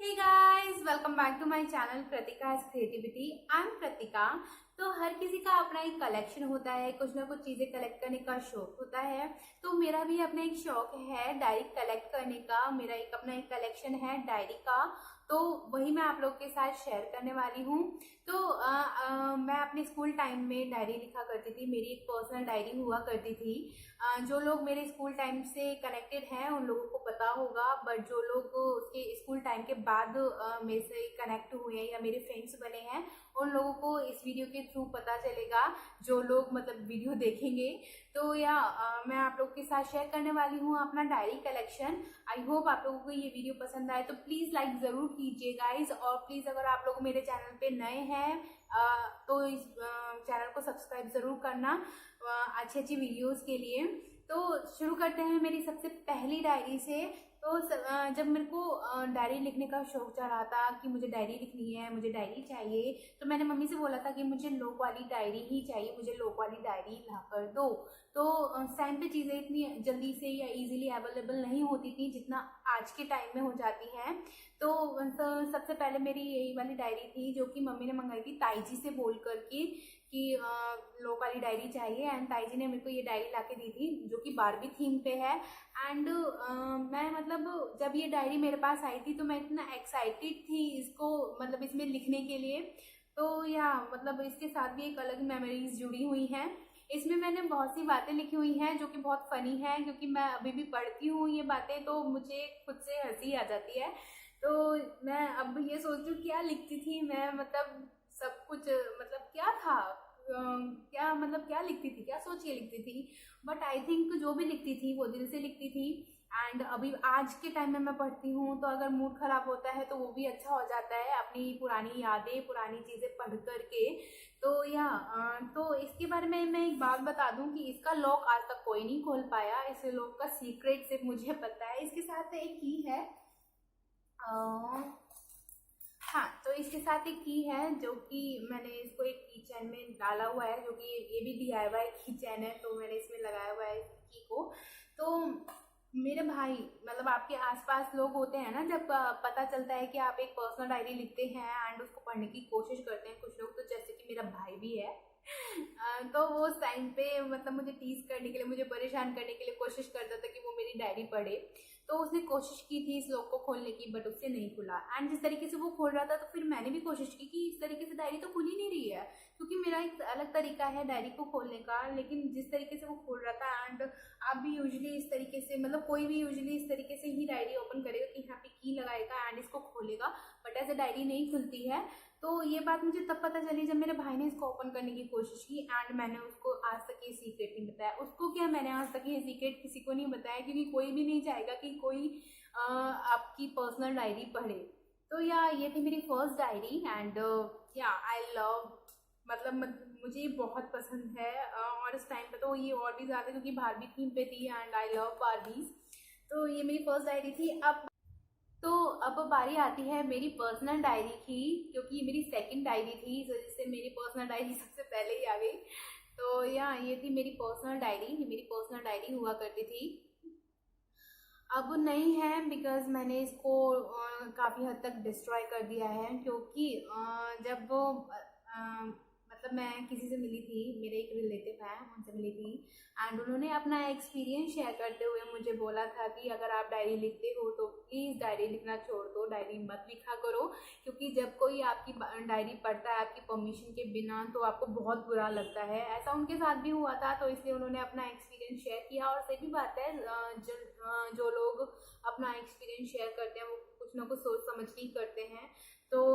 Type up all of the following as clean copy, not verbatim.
Hey guys, welcome back to my channel Pratika's Creativity. I'm Pratika. तो हर किसी का अपना एक कलेक्शन होता है, कुछ ना कुछ चीजें कलेक्ट करने का शौक होता है। तो मेरा भी अपना एक शौक है डायरी कलेक्ट करने का। मेरा एक अपना एक कलेक्शन है डायरी का, तो वही मैं आप लोग के साथ शेयर करने वाली हूँ। तो मैं अपने स्कूल टाइम में डायरी लिखा करती थी। मेरी एक पर्सनल डायरी हुआ करती थी। जो लोग मेरे स्कूल टाइम से कनेक्टेड हैं उन लोगों को पता होगा, बट जो लोग उसके स्कूल टाइम के बाद मेरे से कनेक्ट हुए हैं या मेरे फ्रेंड्स बने हैं उन लोगों को इस वीडियो के थ्रू पता चलेगा, जो लोग मतलब वीडियो देखेंगे। तो मैं आप लोग के साथ शेयर करने वाली हूँ अपना डायरी कलेक्शन। आई होप आप लोगों को ये वीडियो पसंद आए, तो प्लीज़ लाइक ज़रूर कीजिए गाइज। और प्लीज़ अगर आप लोग मेरे चैनल पे नए हैं तो इस चैनल को सब्सक्राइब ज़रूर करना अच्छी अच्छी वीडियोस के लिए। तो शुरू करते हैं मेरी सबसे पहली डायरी से। तो जब मेरे को डायरी लिखने का शौक चढ़ा था कि मुझे डायरी लिखनी है, मुझे डायरी चाहिए, तो मैंने मम्मी से बोला था कि मुझे लोक वाली डायरी ही चाहिए, मुझे लोक वाली डायरी ला कर दो। तो उस टाइम पे चीज़ें इतनी जल्दी से या इजीली अवेलेबल नहीं होती थी जितना आज के टाइम में हो जाती हैं। तो सबसे पहले मेरी यही वाली डायरी थी जो कि मम्मी ने मंगाई थी ताई जी से बोल कर के कि लोक वाली डायरी चाहिए, एंड ताई जी ने मेरे को ये डायरी ला के दी थी जो कि बारबी थीम पे है। एंड मैं मतलब जब ये डायरी मेरे पास आई थी तो मैं इतना एक्साइटेड थी इसको मतलब इसमें लिखने के लिए। तो मतलब इसके साथ भी एक अलग मेमोरीज जुड़ी हुई हैं। इसमें मैंने बहुत सी बातें लिखी हुई हैं जो कि बहुत फनी है, क्योंकि मैं अभी भी पढ़ती हूँ ये बातें तो मुझे खुद से हंसी आ जाती है। तो मैं अब ये सोच रही हूँ क्या लिखती थी मैं, मतलब सब कुछ मतलब क्या था, क्या मतलब क्या लिखती थी, क्या सोच के लिखती थी। बट आई थिंक जो भी लिखती थी वो दिल से लिखती थी। एंड अभी आज के टाइम में मैं पढ़ती हूँ तो अगर मूड खराब होता है तो वो भी अच्छा हो जाता है अपनी पुरानी यादें पुरानी चीज़ें पढ़ करके। तो इसके बारे में मैं एक बात बता दूं कि इसका लॉक आज तक कोई नहीं खोल पाया। इस लॉक का सीक्रेट सिर्फ मुझे पता है। इसके साथ एक की है। हाँ, तो इसके साथ एक की है जो कि मैंने इसको एक की चैन में डाला हुआ है, जो कि ये भी DIY की चैन है, तो मैंने इसमें लगाया हुआ है इस की को। तो मेरे भाई मतलब आपके आसपास लोग होते हैं ना, जब पता चलता है कि आप एक पर्सनल डायरी लिखते हैं एंड उसको पढ़ने की कोशिश करते हैं कुछ लोग, तो जैसे कि मेरा भाई भी है। तो वो उस टाइम पे मतलब मुझे टीज करने के लिए, मुझे परेशान करने के लिए कोशिश करता था कि वो मेरी डायरी पढ़े। तो उसने कोशिश की थी इस लॉक को खोलने की, बट उससे नहीं खुला। एंड जिस तरीके से वो खोल रहा था तो फिर मैंने भी कोशिश की कि इस तरीके से डायरी तो खुल ही नहीं रही है, क्योंकि मेरा एक अलग तरीका है डायरी को खोलने का। लेकिन जिस तरीके से वो खोल रहा था, एंड आप भी यूजुअली इस तरीके से मतलब कोई भी यूजुअली इस तरीके से ही डायरी ओपन करेगा कि यहाँ पे की लगाएगा एंड इसको खोलेगा, बट ऐसे डायरी नहीं खुलती है। तो ये बात मुझे तब पता चली जब मेरे भाई ने इसको ओपन करने की कोशिश की, एंड मैंने उसको आज तक ये सीक्रेट नहीं बताया। उसको क्या, मैंने आज तक ये सीक्रेट किसी को नहीं बताया, क्योंकि कोई भी नहीं चाहेगा कि कोई आपकी पर्सनल डायरी पढ़े। तो ये थी मेरी first diary. And I love मतलब मुझे ये बहुत पसंद है। और इस टाइम पे तो ये और भी ज़्यादा, क्योंकि बारबी थीम पे थी एंड आई लव बारबीज। तो ये मेरी फर्स्ट डायरी थी। अब बारी आती है मेरी पर्सनल डायरी की, क्योंकि ये मेरी सेकंड डायरी थी, इस वजह से मेरी पर्सनल डायरी सबसे पहले ही आ गई। तो ये थी मेरी पर्सनल डायरी। ये मेरी पर्सनल डायरी हुआ करती थी, अब नहीं है, बिकॉज मैंने इसको काफ़ी हद तक डिस्ट्रॉय कर दिया है। क्योंकि जब मतलब मैं किसी से मिली थी, मेरे एक रिलेटिव है उनसे मिली थी, एंड उन्होंने अपना एक्सपीरियंस शेयर करते हुए मुझे बोला था कि अगर आप डायरी लिखते हो तो प्लीज़ डायरी लिखना छोड़ दो, डायरी मत लिखा करो। क्योंकि जब कोई आपकी डायरी पढ़ता है आपकी परमिशन के बिना तो आपको बहुत बुरा लगता है। ऐसा उनके साथ भी हुआ था, तो इसलिए उन्होंने अपना एक्सपीरियंस शेयर किया। और सही भी बात है, जो लोग अपना एक्सपीरियंस शेयर करते हैं वो कुछ ना कुछ सोच समझ के ही करते हैं। तो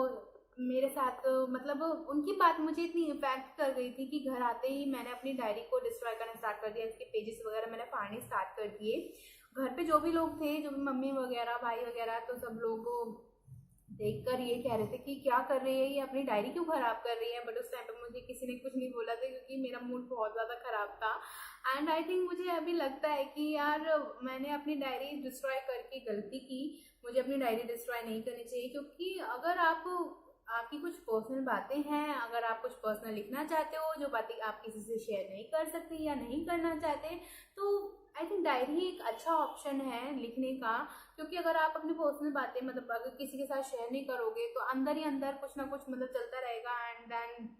मेरे साथ मतलब उनकी बात मुझे इतनी इम्पैक्ट कर गई थी कि घर आते ही मैंने अपनी डायरी को डिस्ट्रॉय करना स्टार्ट कर दिया। इसके पेजेस वगैरह मैंने फाड़ने स्टार्ट कर दिए। घर पे जो भी लोग थे, जो भी मम्मी वगैरह भाई वगैरह, तो सब लोग देखकर ये कह रहे थे कि क्या कर रही है ये, अपनी डायरी क्यों खराब कर रही है। बट उस टाइम पे मुझे किसी ने कुछ नहीं बोला था, क्योंकि मेरा मूड बहुत ज़्यादा खराब था। एंड आई थिंक मुझे अभी लगता है कि मैंने अपनी डायरी डिस्ट्रॉय करके गलती की। मुझे अपनी डायरी डिस्ट्रॉय नहीं करनी चाहिए, क्योंकि अगर आपकी कुछ पर्सनल बातें हैं, अगर आप कुछ पर्सनल लिखना चाहते हो, जो बातें आप किसी से शेयर नहीं कर सकते या नहीं करना चाहते, तो आई थिंक डायरी एक अच्छा ऑप्शन है लिखने का, क्योंकि अगर आप अपनी पर्सनल बातें मतलब अगर किसी के साथ शेयर नहीं करोगे तो अंदर ही अंदर कुछ ना कुछ मतलब चलता रहेगा, एंड देन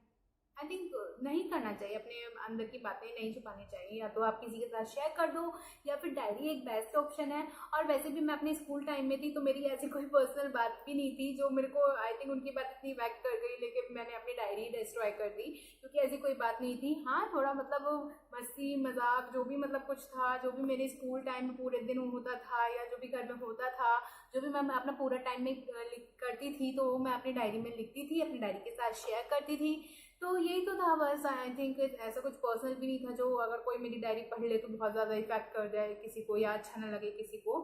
आई थिंक नहीं करना चाहिए, अपने अंदर की बातें नहीं छुपानी चाहिए। या तो आप किसी के साथ शेयर कर दो, या फिर डायरी एक बेस्ट ऑप्शन है। और वैसे भी मैं अपने स्कूल टाइम में थी तो मेरी ऐसी कोई पर्सनल बात भी नहीं थी जो मेरे को आई थिंक उनकी बात इतनी इफेक्ट कर गई, लेकिन मैंने अपनी डायरी डिस्ट्रॉय कर दी, क्योंकि ऐसी कोई बात नहीं थी। हाँ, थोड़ा मतलब मस्ती मजाक जो भी मतलब कुछ था, जो भी मेरे स्कूल टाइम में पूरे दिन होता था या जो भी घर में होता था, जो भी मैं अपना पूरा टाइम में करती थी, तो वो मैं अपनी डायरी में लिखती थी, अपनी डायरी के साथ शेयर करती थी। तो यही तो था बस। आई थिंक ऐसा कुछ पर्सनल भी नहीं था जो अगर कोई मेरी डायरी पढ़ ले तो बहुत ज़्यादा इफेक्ट कर जाए किसी को, या अच्छा ना लगे किसी को।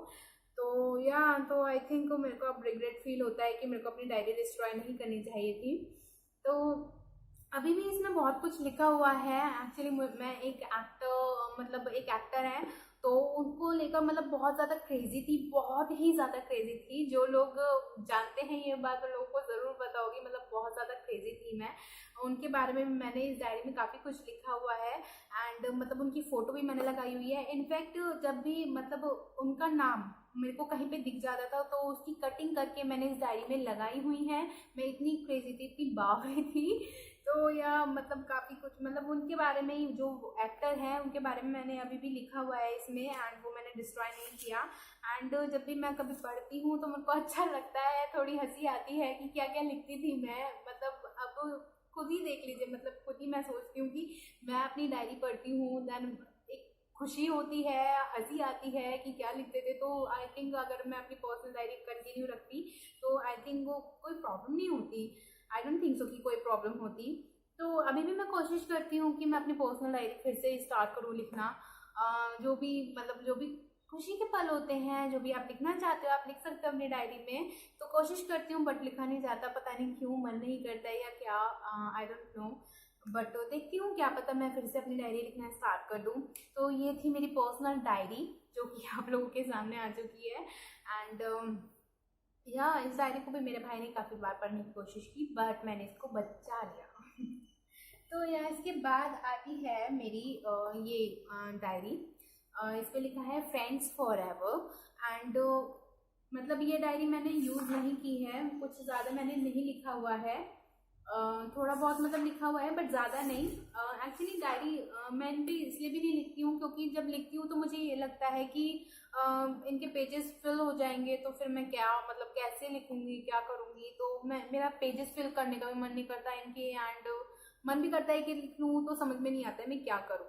तो या तो आई थिंक मेरे को अब रिग्रेट फील होता है कि मेरे को अपनी डायरी डिस्ट्रॉय नहीं करनी चाहिए थी। तो अभी भी इसमें बहुत कुछ लिखा हुआ है। एक्चुअली मैं एक एक्टर मतलब एक एक्टर है, तो उनको लेकर मतलब बहुत ज़्यादा क्रेजी थी, बहुत ही ज़्यादा क्रेजी थी। जो लोग जानते हैं ये बात, लोगों को ज़रूर पता होगी, मतलब बहुत ज़्यादा क्रेजी थी मैं। उनके बारे में मैंने इस डायरी में काफ़ी कुछ लिखा हुआ है, एंड मतलब उनकी फ़ोटो भी मैंने लगाई हुई है। इनफैक्ट जब भी मतलब उनका नाम मेरे को कहीं पे दिख जाता था तो उसकी कटिंग करके मैंने इस डायरी में लगाई हुई है। मैं इतनी क्रेजी थी, इतनी बावरी थी। तो या मतलब काफ़ी कुछ मतलब उनके बारे में ही, जो एक्टर हैं उनके बारे में मैंने अभी भी लिखा हुआ है इसमें, एंड वो मैंने डिस्ट्रॉय नहीं किया। एंड जब भी मैं कभी पढ़ती हूँ तो मेरे को अच्छा लगता है, थोड़ी हंसी आती है कि क्या क्या लिखती थी मैं। मतलब अब खुद ही देख लीजिए, मतलब खुद ही मैं सोचती हूँ कि मैं अपनी डायरी पढ़ती हूँ, देन एक खुशी होती है, हंसी आती है कि क्या लिखते थे। तो आई थिंक अगर मैं अपनी पर्सनल डायरी कंटिन्यू रखती तो आई थिंक वो कोई प्रॉब्लम नहीं होती। आई डोंट थिंक सो कि कोई प्रॉब्लम होती। तो अभी भी मैं कोशिश करती हूँ कि मैं अपनी पर्सनल डायरी फिर से स्टार्ट करूँ लिखना। जो भी मतलब जो भी खुशी के पल होते हैं, जो भी आप लिखना चाहते हो आप लिख सकते हो अपनी डायरी में। तो कोशिश करती हूँ बट लिखा नहीं जाता, पता नहीं क्यों, मन नहीं करता है या क्या, आई डोंट नो। बट देखती हूँ, क्या पता मैं फिर से अपनी डायरी लिखना स्टार्ट कर दूँ। तो ये थी मेरी पर्सनल डायरी जो कि आप लोगों के सामने आ चुकी है। एंड या इस डायरी को भी मेरे भाई ने काफ़ी बार पढ़ने की कोशिश की, बट मैंने इसको बचा लिया। तो या इसके बाद आती है मेरी ये डायरी। इस पे लिखा है फ्रेंड्स फॉर एवर। एंड मतलब ये डायरी मैंने यूज़ नहीं की है, कुछ ज़्यादा मैंने नहीं लिखा हुआ है। थोड़ा बहुत मतलब लिखा हुआ है बट ज़्यादा नहीं। एक्चुअली डायरी मैं इन पे इसलिए भी नहीं लिखती हूँ क्योंकि जब लिखती हूँ तो मुझे ये लगता है कि इनके पेजेस फिल हो जाएंगे, तो फिर मैं क्या मतलब कैसे लिखूँगी, क्या करूँगी। तो मैं मेरा पेजेस फिल करने का भी मन नहीं करता इनके, एंड मन भी करता है कि लिख लूँ तो समझ में नहीं आता है मैं क्या करूँ।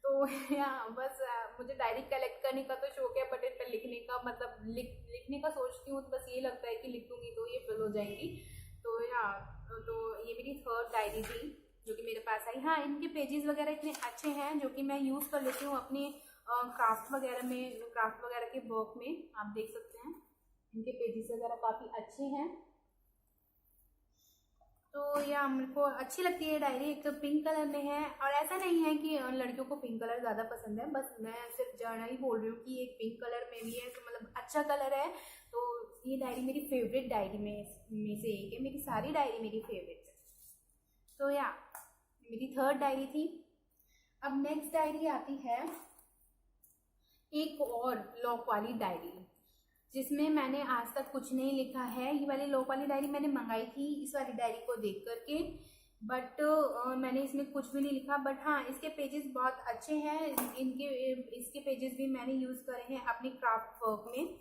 तो या बस मुझे डायरी कलेक्ट करने का तो शौक है, बट इन पर लिखने का मतलब लिखने का सोचती हूँ तो बस ये लगता है कि लिख दूँगी तो ये फिल हो जाएंगी। तो या तो ये मेरी थर्ड डायरी थी जो कि मेरे पास आई। हाँ, इनके पेजेस वगैरह इतने अच्छे हैं जो कि मैं यूज़ कर लेती हूँ अपने क्राफ्ट वगैरह में, क्राफ्ट वगैरह के वर्क में। आप देख सकते हैं इनके पेजेस वगैरह काफ़ी अच्छे हैं। तो या मेरे को अच्छी लगती है डायरी। एक तो पिंक कलर में है, और ऐसा नहीं है कि लड़कियों को पिंक कलर ज़्यादा पसंद है, बस मैं सिर्फ जनरली बोल रही हूँ कि एक पिंक कलर में भी है तो मतलब अच्छा कलर है। तो ये डायरी मेरी फेवरेट डायरी में से एक है, मेरी सारी डायरी मेरी फेवरेट है। तो या मेरी थर्ड डायरी थी। अब नेक्स्ट डायरी आती है एक और लॉक वाली डायरी, जिसमें मैंने आज तक कुछ नहीं लिखा है। ये वाली लॉक वाली डायरी मैंने मंगाई थी इस वाली डायरी को देख करके, बट मैंने इसमें कुछ भी नहीं लिखा। बट हाँ, इसके पेजेस बहुत अच्छे हैं, इसके पेजेस भी मैंने यूज़ करे हैं अपनी क्राफ्ट वर्क में।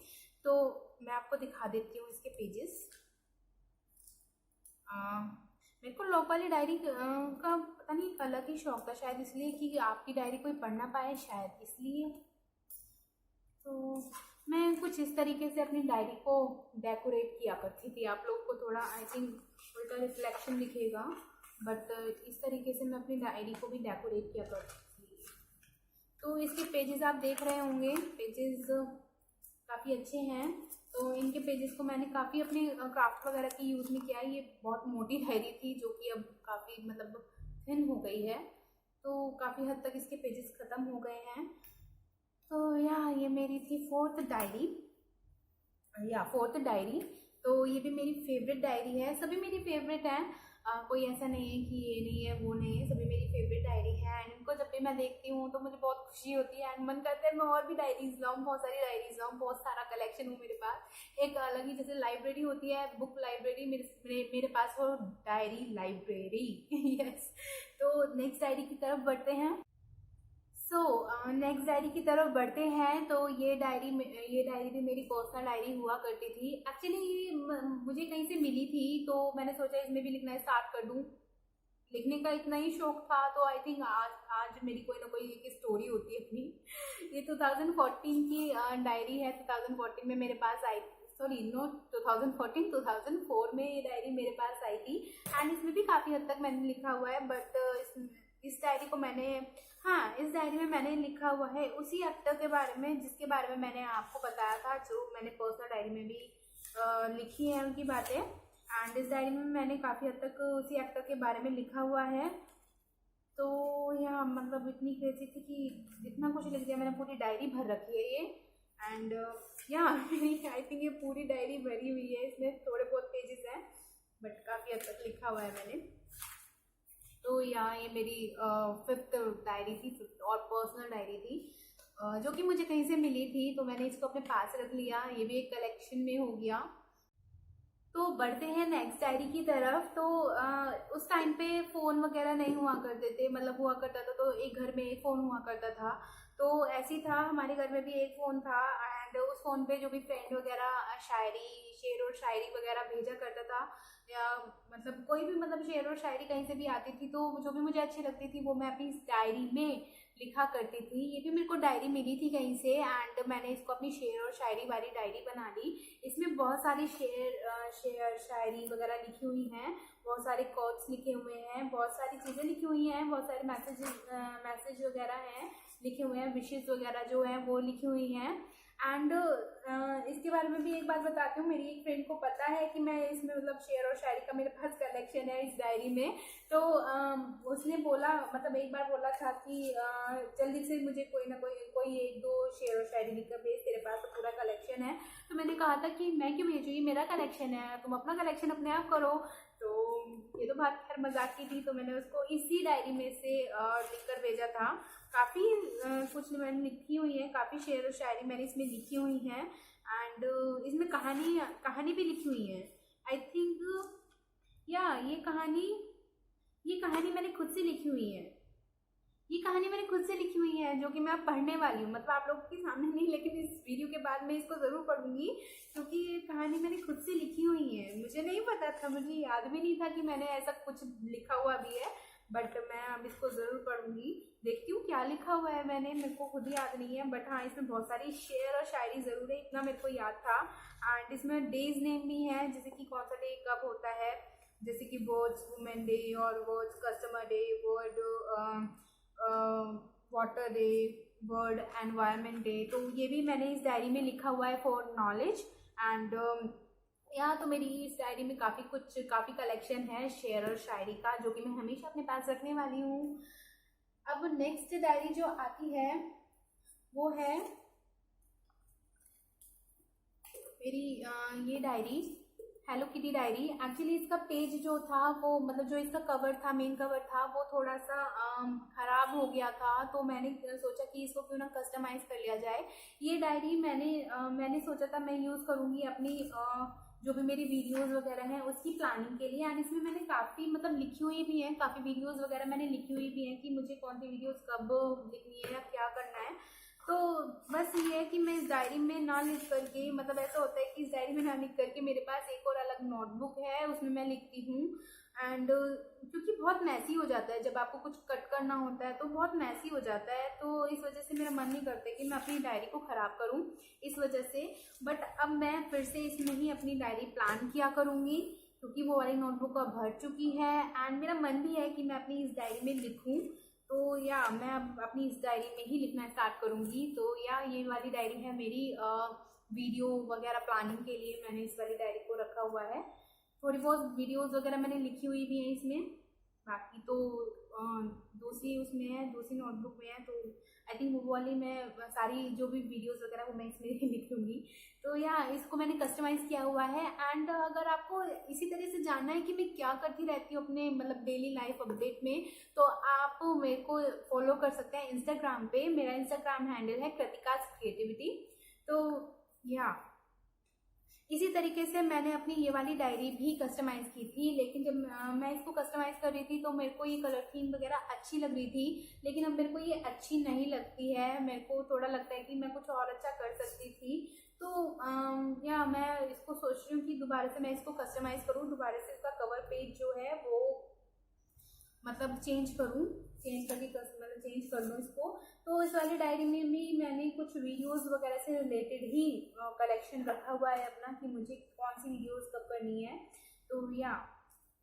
तो मैं आपको दिखा देती हूँ इसके पेजेस। मेरे को लॉक वाली डायरी का पता नहीं अलग ही शौक था, शायद इसलिए कि आपकी डायरी कोई पढ़ ना पाए, शायद इसलिए। तो मैं कुछ इस तरीके से अपनी डायरी को डेकोरेट किया करती थी। आप लोग को थोड़ा आई थिंक उल्टा रिफ्लेक्शन दिखेगा, बट इस तरीके से मैं अपनी डायरी को भी डेकोरेट किया करती थी। तो इसके पेजेस आप देख रहे होंगे, पेजेस काफ़ी अच्छे हैं। तो इनके पेजेस को मैंने काफ़ी अपने क्राफ्ट वगैरह की यूज़ में किया है। ये बहुत मोटी डायरी थी जो कि अब काफ़ी मतलब थिन हो गई है, तो काफ़ी हद तक इसके पेजेस ख़त्म हो गए हैं। तो या ये मेरी थी फोर्थ डायरी। तो ये भी मेरी फेवरेट डायरी है, सभी मेरी फेवरेट हैं। कोई ऐसा नहीं है कि ये नहीं है वो नहीं है, सभी मेरी फेवरेट डायरी है। एंड इनको जब भी मैं देखती हूँ तो मुझे बहुत खुशी होती है एंड मन करता है मैं और भी डायरीज लाऊँ, बहुत सारी डायरीज लाऊँ, बहुत सारा कलेक्शन हो मेरे पास। एक अलग ही जैसे लाइब्रेरी होती है, बुक लाइब्रेरी, मेरे पास हो डायरी लाइब्रेरी। यस। तो नेक्स्ट डायरी की तरफ बढ़ते हैं। सो नेक्स्ट डायरी की तरफ बढ़ते हैं। तो ये डायरी भी मेरी पर्सनल डायरी हुआ करती थी। एक्चुअली ये मुझे कहीं से मिली थी, तो मैंने सोचा इसमें भी लिखना स्टार्ट कर दूं। लिखने का इतना ही शौक था, तो आई थिंक आज आज मेरी कोई ना कोई एक स्टोरी होती है अपनी। ये 2014 की डायरी है। 2014 में मेरे पास आई, सॉरी नो 2014, 2004 में ये डायरी मेरे पास आई थी। एंड इसमें भी काफ़ी हद तक मैंने लिखा हुआ है, बट इस डायरी को मैंने, हाँ, इस डायरी में मैंने लिखा हुआ है उसी एक्टर के बारे में जिसके बारे में मैंने आपको बताया था, जो मैंने पर्सनल डायरी में भी लिखी है उनकी बातें। एंड इस डायरी में मैंने काफ़ी हद तक उसी एक्टर के बारे में लिखा हुआ है। तो यह मतलब इतनी क्रेजी थी कि इतना कुछ लिख दिया मैंने, पूरी डायरी भर रखी है ये। एंड या आई थिंक ये पूरी डायरी भरी हुई है, इसमें थोड़े बहुत पेजेस हैं बट काफ़ी हद तक लिखा हुआ है मैंने। तो यहाँ ये मेरी 5th डायरी थी, 5th और पर्सनल डायरी थी, जो कि मुझे कहीं से मिली थी, तो मैंने इसको अपने पास रख लिया। ये भी एक कलेक्शन में हो गया। तो बढ़ते हैं नेक्स्ट डायरी की तरफ। तो उस टाइम पे फ़ोन वगैरह नहीं हुआ करते थे, मतलब हुआ करता था तो एक घर में एक फ़ोन हुआ करता था। तो ऐसी था, हमारे घर में भी एक फ़ोन था। एंड उस फ़ोन पे जो भी फ्रेंड वगैरह शायरी, शेर और शायरी वगैरह भेजा करता था, या मतलब कोई भी मतलब शेर और शायरी कहीं से भी आती थी, तो जो भी मुझे अच्छी लगती थी वो मैं अपनी इस डायरी में लिखा करती थी। ये भी मेरे को डायरी मिली थी कहीं से, एंड मैंने इसको अपनी शेर और शायरी वाली डायरी बना ली। इसमें बहुत सारी शेर शायरी वगैरह लिखी हुई हैं, बहुत सारे कोट्स लिखे हुए हैं, बहुत सारी चीज़ें लिखी हुई हैं, बहुत सारे मैसेज वगैरह हैं लिखे हुए हैं, विशेज़ वगैरह जो हैं वो लिखी हुई हैं। एंड इसके बारे में भी एक बात बताती हूँ, मेरी एक फ्रेंड को पता है कि मैं इसमें मतलब शेर और शायरी का मेरे पास कलेक्शन है इस डायरी में। तो उसने बोला, मतलब एक बार बोला था कि जल्दी से मुझे कोई ना कोई एक दो शेर और शायरी लिखकर भेज, तेरे पास तो पूरा कलेक्शन है। तो मैंने कहा था कि मैं क्यों भेजूँ, ये मेरा कलेक्शन है, तुम अपना कलेक्शन अपने आप करो। तो ये तो बात खैर मजाक की थी, तो मैंने उसको इसी डायरी में से लिखकर भेजा था। काफ़ी कुछ मैंने लिखी हुई है, काफ़ी शेर और शायरी मैंने इसमें लिखी हुई हैं। एंड इसमें कहानी भी लिखी हुई है आई थिंक। या ये कहानी मैंने खुद से लिखी हुई है। ये कहानी मैंने खुद से लिखी हुई है, जो कि मैं अब पढ़ने वाली हूँ, मतलब आप लोगों के सामने नहीं, लेकिन इस वीडियो के बाद मैं इसको ज़रूर पढ़ूंगी, क्योंकि ये कहानी मैंने खुद से लिखी हुई है। मुझे नहीं पता था, मुझे याद भी नहीं था कि मैंने ऐसा कुछ लिखा हुआ भी है, बट मैं अब इसको ज़रूर पढ़ूंगी। देखती हूँ क्या लिखा हुआ है मैंने, मेरे को खुद याद नहीं है, बट हाँ इसमें बहुत सारी शेर और शायरी ज़रूर है, इतना मेरे को याद था। एंड इसमें डेज नेम भी है, जैसे कि कौन सा डे कब होता है, जैसे कि वर्ल्ड्स वुमेन डे और world's customer day, world water day, world environment day. तो ये भी मैंने इस डायरी में लिखा हुआ है फॉर नॉलेज। एंड यहाँ तो मेरी इस डायरी में काफ़ी कलेक्शन है शेर और शायरी का, जो कि मैं हमेशा अपने पास रखने वाली हूँ। अब नेक्स्ट डायरी जो आती है वो है मेरी ये diary, hello kitty diary. Actually इसका पेज जो था वो, मतलब जो इसका कवर था, मेन कवर था, वो थोड़ा सा ख़राब हो गया था, तो मैंने सोचा कि इसको क्यों ना कस्टमाइज़ कर लिया जाए। ये डायरी मैंने सोचा था मैं यूज़ करूँगी अपनी जो भी मेरी वीडियोस वगैरह हैं उसकी प्लानिंग के लिए। एंड इसमें मैंने काफ़ी मतलब लिखी हुई भी हैं, काफ़ी वीडियोस वगैरह मैंने लिखी हुई भी हैं कि मुझे कौन सी वीडियोस कब लिखनी है या क्या करना है। तो बस ये है कि मैं इस डायरी में ना लिख करके, मतलब ऐसा होता है कि इस डायरी में ना लिख करके मेरे पास एक और अलग नोटबुक है, उसमें मैं लिखती हूँ। एंड क्योंकि बहुत मैसी हो जाता है, जब आपको कुछ कट करना होता है तो बहुत मैसी हो जाता है, तो इस वजह से मेरा मन नहीं करता कि मैं अपनी डायरी को ख़राब करूँ इस वजह से। बट अब मैं फिर से इसमें ही अपनी डायरी प्लान किया करूँगी, क्योंकि वो वाली नोटबुक अब भर चुकी है। एंड मेरा मन भी है कि मैं अपनी इस डायरी में लिखूँ, तो या मैं अब अपनी इस डायरी में ही लिखना स्टार्ट करूँगी। तो या ये वाली डायरी है मेरी वीडियो वगैरह प्लानिंग के लिए, मैंने इस वाली डायरी को रखा हुआ है। थोड़ी बहुत वीडियोस वगैरह मैंने लिखी हुई भी हैं इसमें। बाकी तो दूसरी उसमें है, दूसरी नोटबुक में है, तो आई थिंक वो वाली मैं सारी जो भी वीडियोस वगैरह वो मैं इसमें लिख लूँगी। तो या इसको मैंने कस्टमाइज़ किया हुआ है। एंड अगर आपको इसी तरह से जानना है कि मैं क्या करती रहती हूँ अपने मतलब डेली लाइफ अपडेट में, तो आप मेरे को फॉलो कर सकते हैं इंस्टाग्राम पे। मेरा इंस्टाग्राम हैंडल है कृतिकाज क्रिएटिविटी। तो या इसी तरीके से मैंने अपनी ये वाली डायरी भी कस्टमाइज़ की थी, लेकिन जब मैं इसको कस्टमाइज़ कर रही थी तो मेरे को ये कलर थीम वगैरह अच्छी लग रही थी, लेकिन अब मेरे को ये अच्छी नहीं लगती है। मेरे को थोड़ा लगता है कि मैं कुछ और अच्छा कर सकती थी। तो या मैं इसको सोच रही हूँ कि दोबारा से मैं इसको कस्टमाइज़ करूँ, दोबारा से इसका कवर पेज जो है वो मतलब चेंज करूँ, चेंज करके मतलब चेंज कर लूँ इसको। तो इस वाली डायरी में भी मैंने कुछ वीडियोस वगैरह से रिलेटेड ही कलेक्शन रखा हुआ है अपना, कि मुझे कौन सी वीडियोस कब करनी है। तो या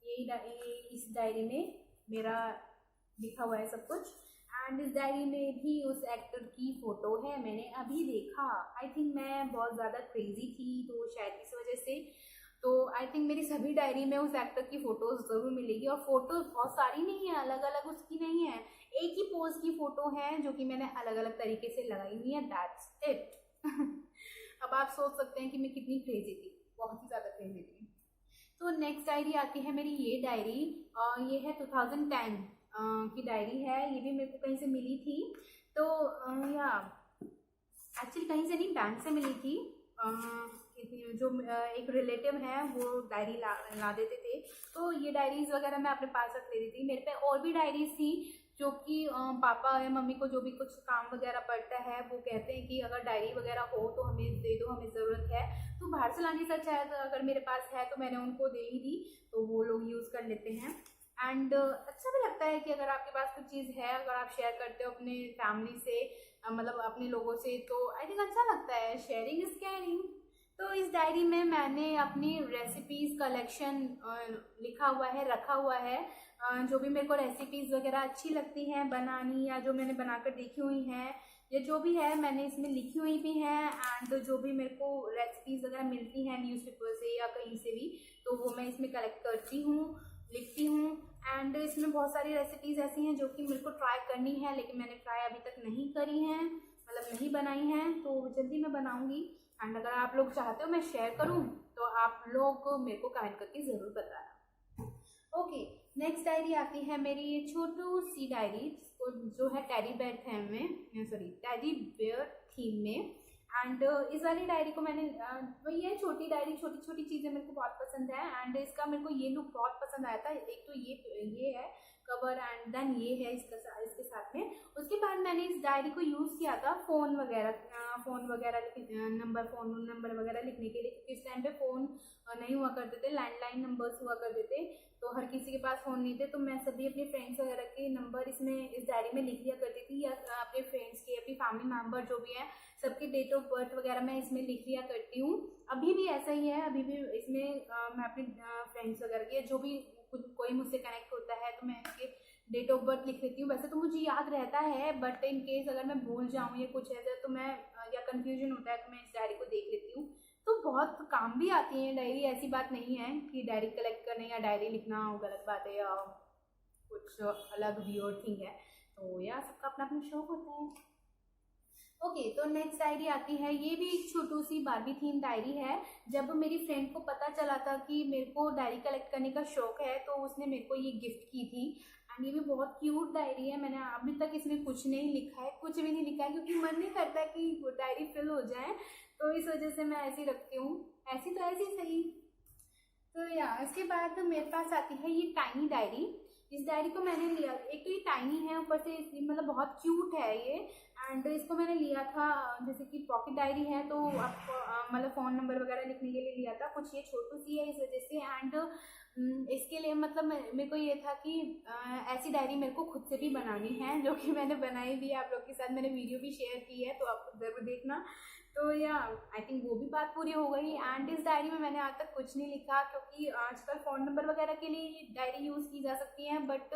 यही इस डायरी में मेरा लिखा हुआ है सब कुछ। एंड इस डायरी में भी उस एक्टर की फ़ोटो है। मैंने अभी देखा, आई थिंक मैं बहुत ज़्यादा क्रेजी थी तो शायद इस वजह से, तो आई थिंक मेरी सभी डायरी में उस एक्टर की फ़ोटोज़ ज़रूर मिलेगी। और फोटोज़ बहुत सारी नहीं है, अलग अलग उसकी नहीं है, एक ही पोज की फ़ोटो है जो कि मैंने अलग अलग तरीके से लगाई हुई है। That's it. अब आप सोच सकते हैं कि मैं कितनी क्रेजी थी, बहुत ही ज़्यादा क्रेजी थी। तो नेक्स्ट डायरी आती है मेरी ये डायरी, ये है 2010 की डायरी है। ये भी मेरे को कहीं से मिली थी। तो या एक्चुअली कहीं से नहीं, बैंक से मिली थी। जो एक रिलेटिव है वो डायरी ला देते थे, तो ये डायरीज वगैरह मैं अपने पास रख लेती थी। मेरे पे और भी डायरीज थी जो कि पापा या मम्मी को जो भी कुछ काम वगैरह पड़ता है वो कहते हैं कि अगर डायरी वगैरह हो तो हमें दे दो, हमें ज़रूरत है। तो बाहर से लाने से अच्छा है, तो अगर मेरे पास है तो मैंने उनको दे ही दी, तो वो लोग यूज़ कर लेते हैं। एंड अच्छा भी लगता है कि अगर आपके पास कुछ चीज़ है, अगर आप शेयर करते हो अपने फैमिली से, मतलब अपने लोगों से, तो आई थिंक अच्छा लगता है। Sharing is caring. तो इस डायरी में मैंने अपनी रेसिपीज़ कलेक्शन लिखा हुआ है, रखा हुआ है। जो भी मेरे को रेसिपीज़ वगैरह अच्छी लगती हैं बनानी, या जो मैंने बनाकर देखी हुई हैं, या जो भी है मैंने इसमें लिखी हुई भी हैं। एंड जो भी मेरे को रेसिपीज़ वगैरह मिलती हैं न्यूज़पेपर से या कहीं से भी, तो वो मैं इसमें कलेक्ट करती हूँ, लिखती हूँ। एंड इसमें बहुत सारी रेसिपीज़ ऐसी हैं जो कि मेरे को ट्राई करनी है, लेकिन मैंने ट्राई अभी तक नहीं करी हैं, मतलब नहीं बनाई हैं, तो जल्दी मैं बनाऊँगी। एंड अगर आप लोग चाहते हो मैं शेयर करूँ तो आप लोग मेरे को कमेंट करके ज़रूर बताना। ओके, नेक्स्ट डायरी आती है मेरी ये छोटू सी डायरी, जो है टेडी बेयर थीम में, सॉरी टेडी बेयर थीम में। एंड इस वाली डायरी को मैंने वही है, छोटी डायरी, छोटी छोटी चीज़ें मेरे को बहुत पसंद है। एंड इसका मेरे को ये लुक बहुत पसंद आया था। एक तो ये है कवर, एंड देन ये है इसके साथ में। उसके बाद मैंने इस डायरी को यूज़ किया था फ़ोन वगैरह फ़ोन नंबर वगैरह लिखने के लिए, क्योंकि इस टाइम पे फ़ोन नहीं हुआ करते थे, लैंडलाइन नंबर्स हुआ करते थे, तो हर किसी के पास फ़ोन नहीं थे। तो मैं सभी अपने फ्रेंड्स वगैरह के नंबर इस डायरी में लिख लिया करती थी, या अपने फ्रेंड्स के, अपनी फैमिली मेम्बर जो भी हैं सबके डेट ऑफ बर्थ वगैरह मैं इसमें लिख लिया करती हूँ। अभी भी ऐसा ही है, अभी भी इसमें मैं अपने फ्रेंड्स वगैरह के, जो भी कोई मुझसे कनेक्ट होता है तो मैं इसके डेट ऑफ बर्थ लिख लेती हूँ। वैसे तो मुझे याद रहता है, बट इन केस अगर मैं भूल जाऊँ या कुछ ऐसा, तो मैं या कन्फ्यूजन होता है तो मैं इस डायरी को देख लेती हूँ। तो बहुत काम भी आती है डायरी, ऐसी बात नहीं है कि डायरी कलेक्ट करने या डायरी लिखना गलत बात है या कुछ अलग वियर्ड थिंग है। तो या सबका अपना अपना शौक होता है। ओके, तो नेक्स्ट डायरी आती है, ये भी एक छोटू सी बारबी थीम डायरी है। जब मेरी फ्रेंड को पता चला था कि मेरे को डायरी कलेक्ट करने का शौक है, तो उसने मेरे को ये गिफ्ट की थी। एंड ये भी बहुत क्यूट डायरी है। मैंने अभी तक इसमें कुछ नहीं लिखा है, कुछ भी नहीं लिखा है, क्योंकि मन नहीं करता कि वो डायरी फिल हो जाए, तो इस वजह से मैं ऐसी रखती हूँ। ऐसी तो ऐसी सही। तो या इसके बाद मेरे पास आती है ये टाइनी डायरी। इस डायरी को मैंने लिया, एक तो ये टाइनी है, ऊपर से मतलब बहुत क्यूट है ये। एंड इसको मैंने लिया था, जैसे कि पॉकेट डायरी है तो आपको मतलब फ़ोन नंबर वगैरह लिखने के लिए लिया था। कुछ ये छोटू सी है इस वजह से। एंड इसके लिए मतलब मेरे को ये था कि ऐसी डायरी मेरे को खुद से भी बनानी है, जो कि मैंने बनाई भी है, आप लोग के साथ मैंने वीडियो भी शेयर की है, तो आप ज़रूर देखना। तो या आई थिंक वो भी बात पूरी हो गई। एंड इस डायरी में मैंने आज तक कुछ नहीं लिखा, क्योंकि आजकल फ़ोन नंबर वगैरह के लिए डायरी यूज़ की जा सकती हैं, बट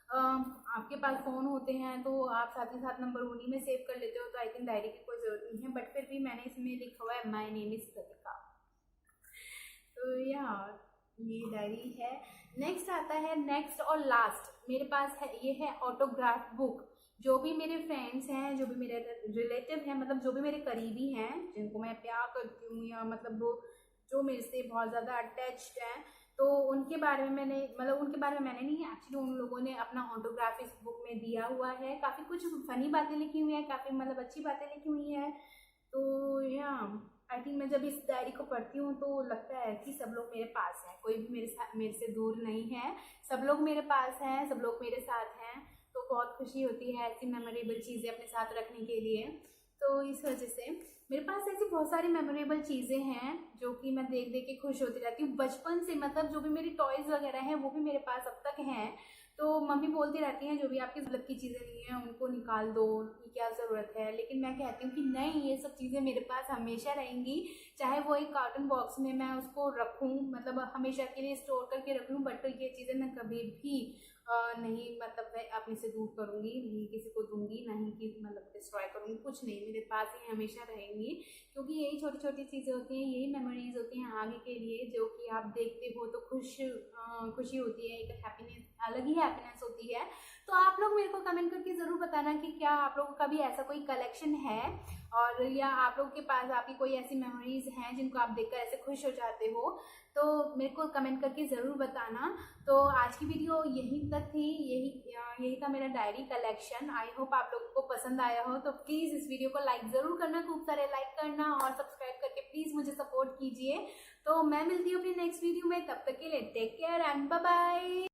आपके पास फ़ोन होते हैं तो आप साथ ही साथ नंबर उन्हीं में सेव कर लेते हो, तो आई थिंक डायरी की कोई ज़रूरत नहीं है। बट फिर भी मैंने इसमें लिखा हुआ है माई नेम इज़ कृतिका। तो या ये डायरी है। नेक्स्ट आता है, नेक्स्ट और लास्ट मेरे पास है, ये है ऑटोग्राफ बुक। जो भी मेरे फ्रेंड्स हैं, जो भी मेरे रिलेटिव हैं, मतलब जो भी मेरे करीबी हैं, जिनको मैं प्यार करती हूँ, या मतलब वो जो मेरे से बहुत ज़्यादा अटैच्ड हैं, तो उनके बारे में मैंने, मतलब उनके बारे में मैंने नहीं, एक्चुअली उन लोगों ने अपना ऑटोग्राफ इस बुक में दिया हुआ है। काफ़ी कुछ फनी बातें लिखी हुई हैं, काफ़ी मतलब अच्छी बातें लिखी हुई हैं। तो या आई थिंक मैं जब इस डायरी को पढ़ती हूँ तो लगता है कि सब लोग मेरे पास हैं, कोई भी मेरे से दूर नहीं है, सब लोग मेरे पास हैं, सब लोग मेरे साथ हैं। तो बहुत खुशी होती है ऐसी मेमोरेबल चीज़ें अपने साथ रखने के लिए। तो इस वजह से मेरे पास ऐसी बहुत सारी मेमोरेबल चीज़ें हैं जो कि मैं देख देख के खुश होती रहती हूँ बचपन से। मतलब जो भी मेरी टॉयज़ वगैरह हैं वो भी मेरे पास अब तक हैं। तो मम्मी बोलती रहती हैं जो भी आपकी ज़रूरत की चीज़ें नहीं हैं उनको निकाल दो, ये क्या ज़रूरत है, लेकिन मैं कहती हूँ कि नहीं, ये सब चीज़ें मेरे पास हमेशा रहेंगी। चाहे वो एक कार्टन बॉक्स में मैं उसको रखूँ, मतलब हमेशा के लिए स्टोर करके रख लूँ, बट ये चीज़ें मैं कभी भी नहीं, मतलब मैं अपने से दूर करूँगी नहीं, किसी को दूंगी नहीं, कि मतलब डिस्ट्रॉय करूँगी, कुछ नहीं, मेरे पास ही हमेशा रहेंगी। क्योंकि यही छोटी छोटी चीज़ें होती हैं, यही मेमोरीज होती हैं आगे के लिए, जो कि आप देखते हो तो खुशी होती है, एक हैप्पीनेस, अलग ही हैप्पीनेस होती है। तो आप लोग मेरे को कमेंट करके ज़रूर बताना कि क्या आप लोगों का भी ऐसा कोई कलेक्शन है, और या आप लोगों के पास आपकी कोई ऐसी मेमोरीज हैं जिनको आप देखकर ऐसे खुश हो जाते हो। तो मेरे को कमेंट करके ज़रूर बताना। तो आज की वीडियो यहीं तक थी, यही था मेरा डायरी कलेक्शन। आई होप आप लोगों को पसंद आया हो। तो प्लीज़ इस वीडियो को लाइक ज़रूर करना, खूब सारे लाइक करना, और सब्सक्राइब करके प्लीज़ मुझे सपोर्ट कीजिए। तो मैं मिलती हूँ अपनी नेक्स्ट वीडियो में, तब तक के लिए take care and bye bye.